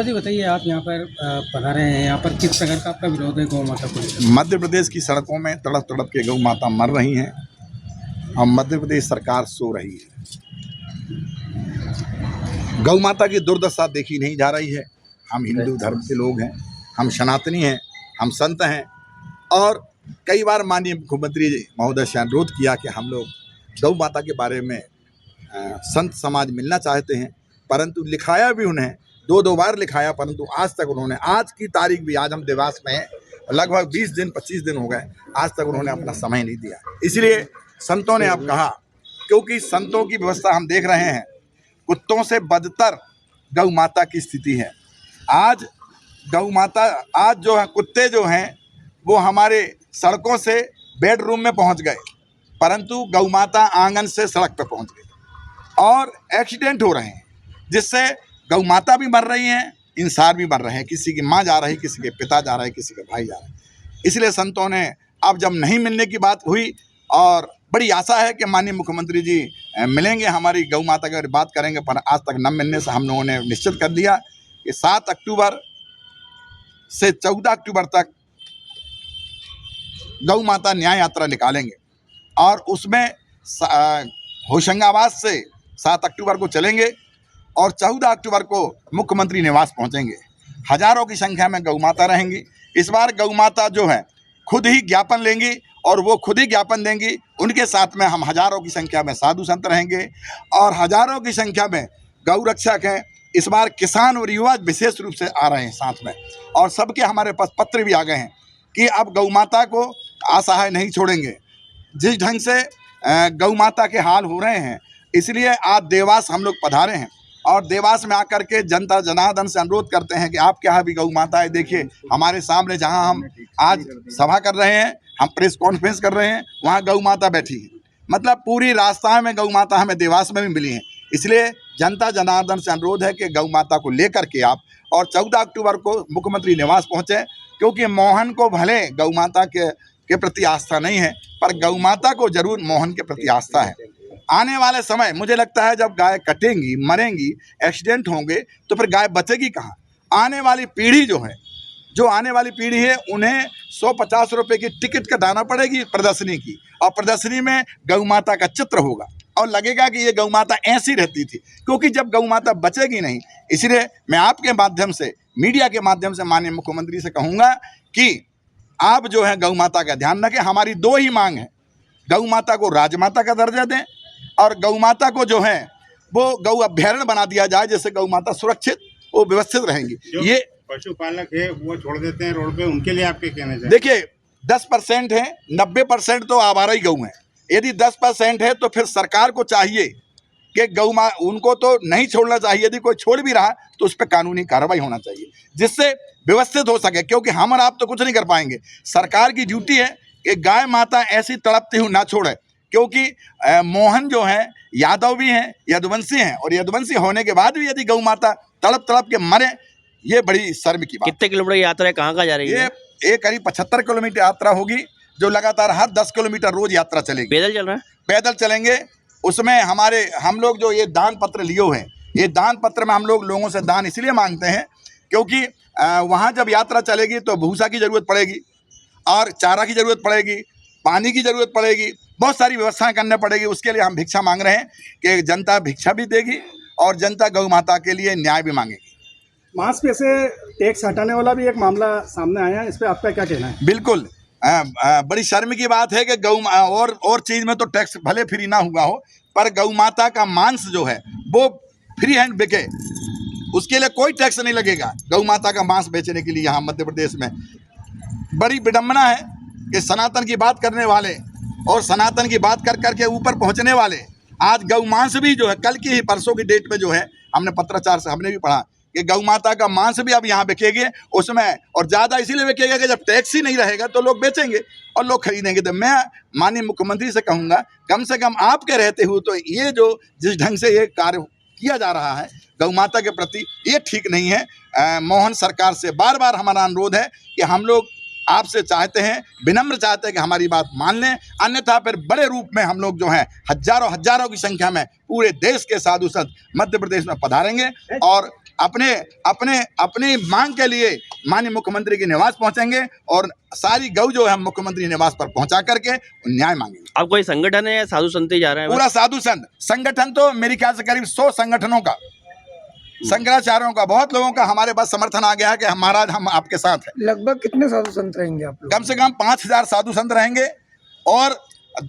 बाबा जी बताइए, आप यहाँ पर पधारे हैं, यहाँ पर किस प्रकार का आपका विरोध है गौ माता को लेकर? मध्य प्रदेश की सड़कों में तड़प तड़प के गौ माता मर रही हैं और मध्य प्रदेश सरकार सो रही है। गौ माता की दुर्दशा देखी नहीं जा रही है। हम हिंदू धर्म के लोग हैं, हम सनातनी हैं, हम संत हैं और कई बार माननीय मुख्यमंत्री महोदय से अनुरोध किया कि हम लोग गौ माता के बारे में संत समाज मिलना चाहते हैं, परंतु लिखाया भी उन्हें दो बार लिखाया, परंतु आज तक उन्होंने, आज की तारीख भी, आज हम देवास में हैं, लगभग 20 दिन 25 दिन हो गए, आज तक उन्होंने अपना समय नहीं दिया। इसलिए संतों ने अब कहा, क्योंकि संतों की व्यवस्था हम देख रहे हैं, कुत्तों से बदतर गौ माता की स्थिति है। आज गौ माता, आज जो है कुत्ते जो हैं वो हमारे सड़कों से बेडरूम में पहुंच गए, परंतु गौ माता आंगन से सड़क पर पहुंच गई और एक्सीडेंट हो रहे हैं, जिससे गौ माता भी मर रही हैं, इंसान भी मर रहे हैं। किसी की माँ जा रही, किसी के पिता जा रहे, किसी के भाई जा रहे। इसलिए संतों ने अब जब नहीं मिलने की बात हुई और बड़ी आशा है कि माननीय मुख्यमंत्री जी मिलेंगे, हमारी गौ माता की बात करेंगे, पर आज तक न मिलने से हम लोगों ने निश्चित कर दिया कि 7 अक्टूबर से 14 अक्टूबर तक गौ माता न्याय यात्रा निकालेंगे और उसमें होशंगाबाद से 7 अक्टूबर को चलेंगे और 14 अक्टूबर को मुख्यमंत्री निवास पहुंचेंगे। हजारों की संख्या में गौ माता रहेंगी। इस बार गौ माता जो है खुद ही ज्ञापन लेंगी और वो खुद ही ज्ञापन देंगी। उनके साथ में हम हजारों की संख्या में साधु संत रहेंगे और हजारों की संख्या में गौ रक्षक हैं। इस बार किसान और युवा विशेष रूप से आ रहे हैं साथ में, और सबके हमारे पास पत्र भी आ गए हैं कि अब गौ माता को असहाय नहीं छोड़ेंगे। जिस ढंग से गौ माता के हाल हो रहे हैं, इसलिए आज देवास हम लोग पधारे हैं और देवास में आकर के जनता जनार्दन से अनुरोध करते हैं कि आपके यहाँ भी गौ माता है। देखिए हमारे सामने जहाँ हम आज सभा कर रहे हैं, हम प्रेस कॉन्फ्रेंस कर रहे हैं, वहाँ गौ माता बैठी है। मतलब पूरी रास्ता में गौ माता हमें देवास में भी मिली है। इसलिए जनता जनार्दन से अनुरोध है कि गौ माता को लेकर के आप और 14 अक्टूबर को मुख्यमंत्री निवास पहुँचे, क्योंकि मोहन को भले गौ माता के प्रति आस्था नहीं है, पर गौ माता को जरूर मोहन के प्रति आस्था है। आने वाले समय मुझे लगता है जब गाय कटेंगी, मरेंगी, एक्सीडेंट होंगे, तो फिर गाय बचेगी कहाँ? आने वाली पीढ़ी जो आने वाली पीढ़ी है, उन्हें 150 रुपये की टिकट कटाना पड़ेगी प्रदर्शनी की, और प्रदर्शनी में गौ माता का चित्र होगा और लगेगा कि ये गौ माता ऐसी रहती थी, क्योंकि जब गौ माता बचेगी नहीं। इसलिए मैं आपके माध्यम से, मीडिया के माध्यम से माननीय मुख्यमंत्री से कहूँगा कि आप जो है गौ माता का ध्यान रखें। हमारी 2 ही मांग है, गौ माता को राजमाता का दर्जा दें और गौ माता को जो है वो गौ अभ्यारण्य बना दिया जाए, जिससे गौ माता सुरक्षित वो व्यवस्थित रहेंगी। ये पशुपालक है वो छोड़ देते हैं रोड पे, उनके लिए आपके कहना चाहिए? देखिए 10% है, 90% तो आवारा ही गौ हैं। यदि 10% है तो फिर सरकार को चाहिए कि गौ माँ, उनको तो नहीं छोड़ना चाहिए। यदि कोई छोड़ भी रहा तो उस पर कानूनी कार्रवाई होना चाहिए, जिससे व्यवस्थित हो सके, क्योंकि हम और आप तो कुछ नहीं कर पाएंगे। सरकार की ड्यूटी है कि गाय माता ऐसी तड़पती हुई ना छोड़े, क्योंकि मोहन जो है यादव भी हैं, यदुवंशी हैं, और यदुवंशी होने के बाद भी यदि गौ माता तड़प तड़प के मरे, ये बड़ी शर्म की बात। कितने किलोमीटर की यात्रा है, कहाँ जा रही है? ये करीब 75 किलोमीटर यात्रा होगी, जो लगातार हर 10 किलोमीटर रोज यात्रा चलेगी। पैदल चल रहा है? पैदल चलेंगे। उसमें हम लोग जो ये दान पत्र लिए हुए हैं, ये दान पत्र में हम लोग लोगों से दान इसलिए मांगते हैं क्योंकि वहाँ जब यात्रा चलेगी तो भूसा की ज़रूरत पड़ेगी और चारा की ज़रूरत पड़ेगी, पानी की ज़रूरत पड़ेगी, बहुत सारी व्यवस्थाएं करनी पड़ेगी। उसके लिए हम भिक्षा मांग रहे हैं कि जनता भिक्षा भी देगी और जनता गौ माता के लिए न्याय भी मांगेगी। मांस पे से टैक्स हटाने वाला भी एक मामला सामने आया है, इस पर आपका क्या कहना है? बिल्कुल बड़ी शर्म की बात है कि गौ और चीज़ में तो टैक्स भले फ्री ना हुआ हो, पर गौ माता का मांस जो है वो फ्री हैंड बिके, उसके लिए कोई टैक्स नहीं लगेगा। गौ माता का मांस बेचने के लिए यहाँ मध्य प्रदेश में बड़ी विडम्बना है कि सनातन की बात करने वाले और सनातन की बात कर करके ऊपर पहुँचने वाले आज गौ मांस भी जो है, कल की ही परसों की डेट में जो है, हमने पत्राचार से हमने भी पढ़ा कि गौ माता का मांस भी अब यहाँ बिकेगे उसमें, और ज़्यादा इसीलिए बिकेगा कि जब टैक्स ही नहीं रहेगा तो लोग बेचेंगे और लोग खरीदेंगे। तो मैं माननीय मुख्यमंत्री से कहूँगा, कम से कम आपके रहते हुए तो ये जो जिस ढंग से ये कार्य किया जा रहा है गौ माता के प्रति, ये ठीक नहीं है। मोहन सरकार से बार बार हमारा अनुरोध है कि हम लोग आपसे चाहते हैं, विनम्र चाहते हैं कि हमारी बात मान लें, अन्यथा फिर बड़े रूप में हम लोग जो हैं हजारों की संख्या में पूरे देश के साधु संत मध्य प्रदेश में पधारेंगे और अपने अपने अपनी मांग के लिए माननीय मुख्यमंत्री के निवास पहुंचेंगे और सारी गौ जो है हम मुख्यमंत्री निवास पर पहुंचा करके न्याय मांगेंगे। अब कोई संगठन है या साधु संत ही जा रहे हैं? पूरा साधु संत संगठन तो मेरे ख्याल से करीब 100 संगठनों का, शंकराचार्यों का, बहुत लोगों का हमारे पास समर्थन आ गया है कि महाराज हम आपके साथ हैं। लगभग कितने साधु संत रहेंगे आप लोग? कम से कम 5000 साधु संत रहेंगे और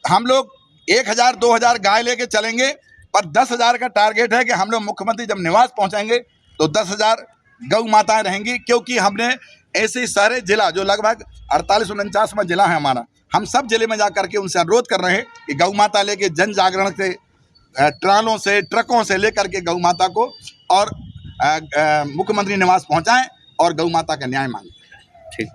हम लोग 1000-2000 गाय लेके चलेंगे, पर 10,000 का टारगेट है कि हम लोग मुख्यमंत्री जब निवास पहुंचाएंगे तो 10,000 गौ माताएं रहेंगी, क्योंकि हमने ऐसे सारे जिला जो लगभग 48-49वां जिला है हमारा, हम सब जिले में जा करके उनसे अनुरोध कर रहे हैं कि गौ माता लेके जन जागरण से ट्रालों से ट्रकों से लेकर के गौ माता को और मुख्यमंत्री निवास पहुंचाएं और गौ माता का न्याय मांगें। ठीक।